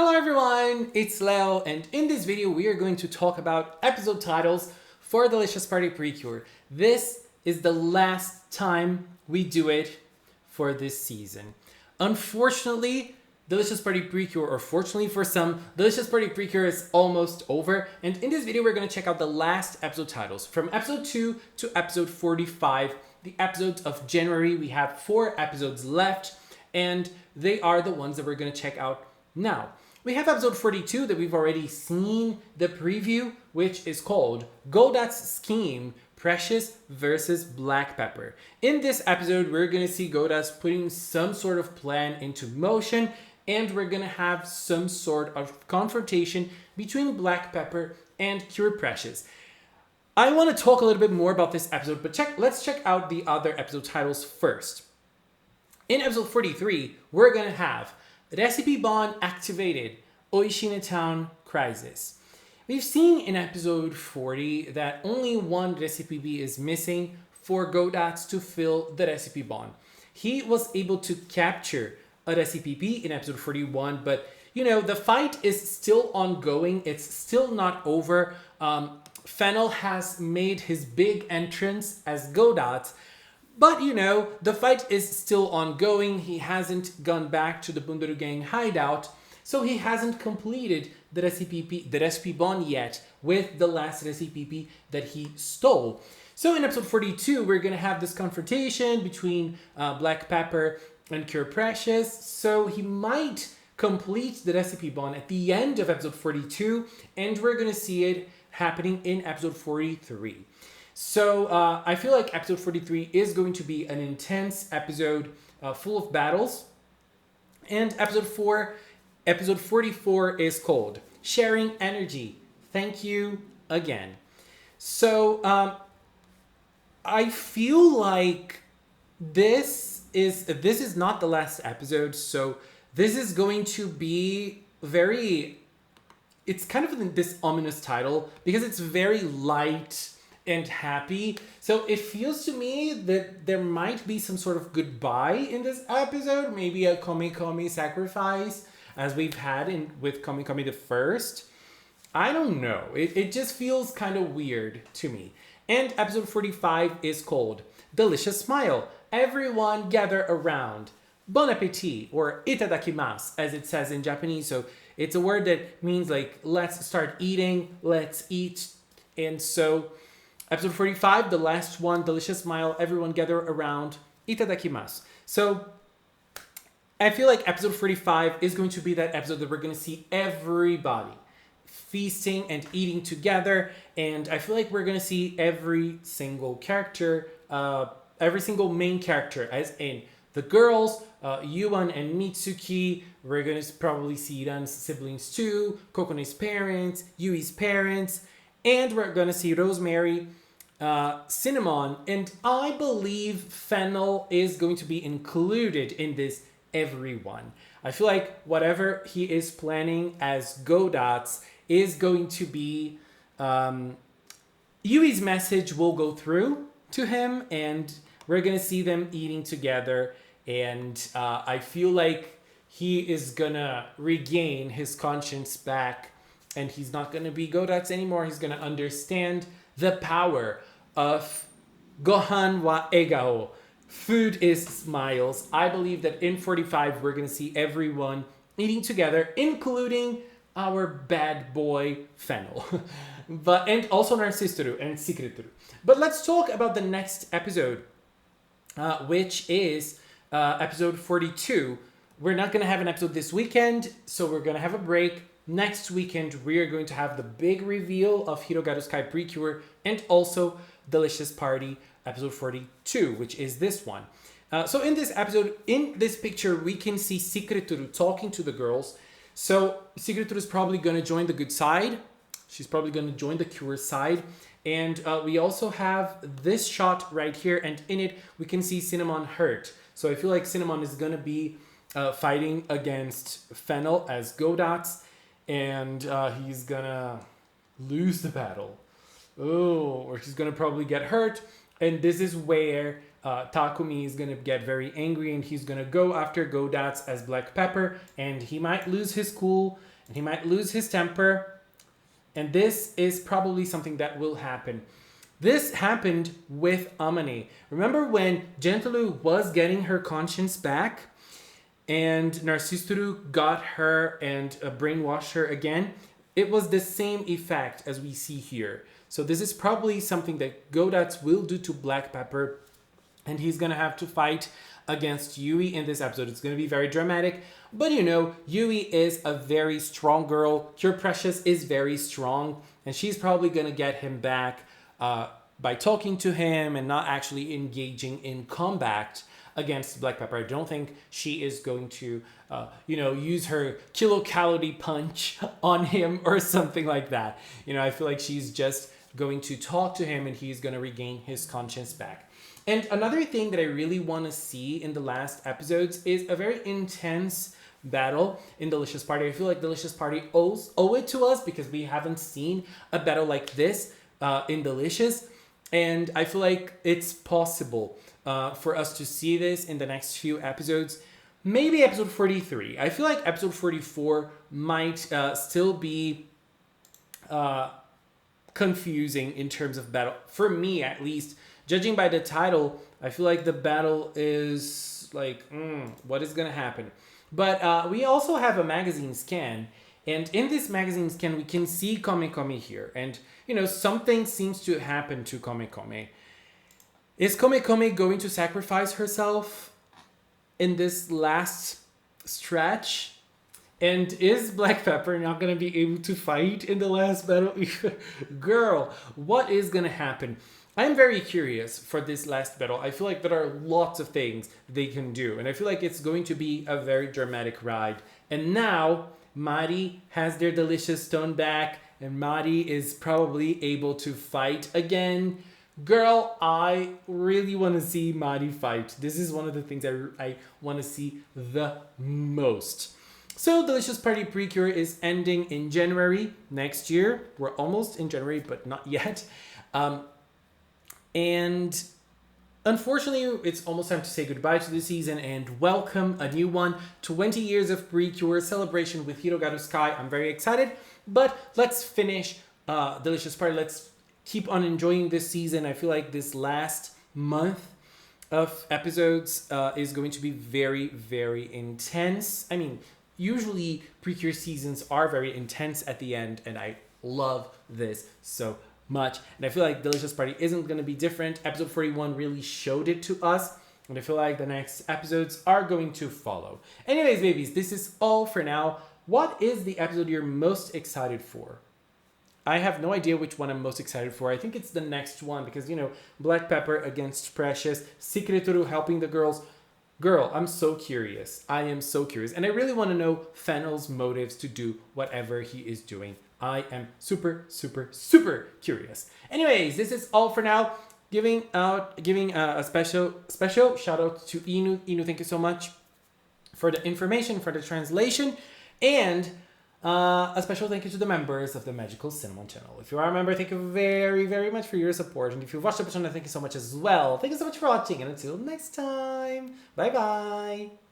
Hello everyone, it's Leo, and in this video we are going to talk about episode titles for Delicious Party PreCure. This is the last time we do it for this season. Unfortunately, Delicious Party PreCure, or fortunately for some, Delicious Party PreCure is almost over, and in this video we're going to check out the last episode titles. From episode 2 to episode 45, the episodes of January. We have 4 episodes left, and they are the ones that we're going to check out now. We have episode 42 that we've already seen the preview, which is called Godot's Scheme, Precious versus Black Pepper. In this episode, we're going to see Godot's putting some sort of plan into motion, and we're going to have some sort of confrontation between Black Pepper and Cure Precious. I want to talk a little bit more about this episode, but let's check out the other episode titles first. In episode 43, we're going to have Recipe Bond activated, Oishinatown Crisis. We've seen in episode 40 that only one recipe bee is missing for Godot to fill the recipe bond. He was able to capture a recipe bee in episode 41, but the fight is still ongoing. It's still not over. Fennel has made his big entrance as Godot, but the fight is still ongoing. He hasn't gone back to the Bundaru Gang hideout, so he hasn't completed the recipe bond yet with the last recipe that he stole. So in episode 42, we're gonna have this confrontation between Black Pepper and Cure Precious. So he might complete the recipe bond at the end of episode 42, and we're gonna see it happening in episode 43. So I feel like episode 43 is going to be an intense episode full of battles. And episode 44 is called Sharing Energy. Thank you again. So I feel like this is not the last episode. So this is going to be it's kind of this ominous title because it's very light and happy. So it feels to me that there might be some sort of goodbye in this episode, maybe a Komi sacrifice as we've had with Komi the First. I don't know. It just feels kind of weird to me. And episode 45 is called Deliciousmile. Everyone gather around. Bon appetit, or itadakimasu, as it says in Japanese. So it's a word that means like, let's start eating, let's eat. And so episode 45, the last one, Deliciousmile, everyone gather around, itadakimasu. So I feel like episode 45 is going to be that episode that we're going to see everybody feasting and eating together. And I feel like we're going to see every single character, every single main character, as in the girls, Yuan and Mitsuki. We're going to probably see Iran's siblings too, Kokone's parents, Yui's parents, and we're going to see Rosemary, Cinnamon, and I believe Fennel is going to be included in this everyone. I feel like whatever he is planning as Godot's is going to be Yui's message will go through to him, and we're going to see them eating together, and I feel like he is going to regain his conscience back, and he's not going to be Godot's anymore. He's going to understand the power of Gohan wa Egao. Food is smiles. I believe that in 45, we're going to see everyone eating together, including our bad boy Fennel. And also Narcisoru and Secretoru. But let's talk about the next episode, which is episode 42. We're not going to have an episode this weekend, so we're going to have a break. Next weekend, we are going to have the big reveal of Hirogaru Sky PreCure and also Delicious Party episode 42, which is this one. So in this episode, in this picture, we can see Secretoru talking to the girls. So Secretoru is probably going to join the good side. She's probably going to join the Cure side. And we also have this shot right here, and in it, we can see Cinnamon hurt. So I feel like Cinnamon is going to be fighting against Fennel as Godot's, and he's gonna lose the battle. Oh, or he's gonna probably get hurt. And this is where Takumi is going to get very angry, and he's going to go after Godats as Black Pepper, and he might lose his cool, and he might lose his temper. And this is probably something that will happen. This happened with Amane. Remember when Gentelu was getting her conscience back and Narsisturu got her and brainwashed her again? It was the same effect as we see here. So this is probably something that Godats will do to Black Pepper, and he's going to have to fight against Yui in this episode. It's going to be very dramatic, but you know, Yui is a very strong girl. Cure Precious is very strong, and she's probably going to get him back by talking to him and not actually engaging in combat against Black Pepper. I don't think she is going to, use her kilocalorie punch on him or something like that. You know, I feel like she's just going to talk to him and he's going to regain his conscience back. And another thing that I really want to see in the last episodes is a very intense battle in Delicious Party. I feel like Delicious Party owe it to us because we haven't seen a battle like this in Delicious. And I feel like it's possible for us to see this in the next few episodes. Maybe episode 43. I feel like episode 44 might still be confusing in terms of battle. For me, at least, judging by the title, I feel like the battle is like, what is going to happen? But we also have a magazine scan. And in this magazine scan, we can see Komekome here. And, you know, something seems to happen to Komekome. Is Komekome going to sacrifice herself in this last stretch? And is Black Pepper not going to be able to fight in the last battle? Girl, what is going to happen? I'm very curious for this last battle. I feel like there are lots of things they can do. And I feel like it's going to be a very dramatic ride. And now Mari has their delicious stone back. And Mari is probably able to fight again. Girl, I really want to see Mari fight. This is one of the things I want to see the most. So Delicious Party PreCure is ending in January next year. We're almost in January, but not yet. And unfortunately, it's almost time to say goodbye to the season and welcome a new one. 20 years of PreCure celebration with Hirogaru Sky. I'm very excited, but let's finish Delicious Party. Let's keep on enjoying this season. I feel like this last month of episodes is going to be very, very intense. I mean, usually PreCure seasons are very intense at the end, and I love this so much. And I feel like Delicious Party isn't going to be different. Episode 41 really showed it to us, and I feel like the next episodes are going to follow. Anyways, babies, this is all for now. What is the episode you're most excited for? I have no idea which one I'm most excited for. I think it's the next one because, you know, Black Pepper against Precious, Secretoru helping the girls. Girl, I'm so curious. I am so curious. And I really want to know Fennel's motives to do whatever he is doing. I am super, super, super curious. Anyways, this is all for now. Giving a special shout out to Inu. Inu, thank you so much for the information, for the translation, and a special thank you to the members of the Magical Cinnamon channel. If you are a member, thank you very, very much for your support. And if you've watched the channel, thank you so much as well. Thank you so much for watching, and until next time, bye bye.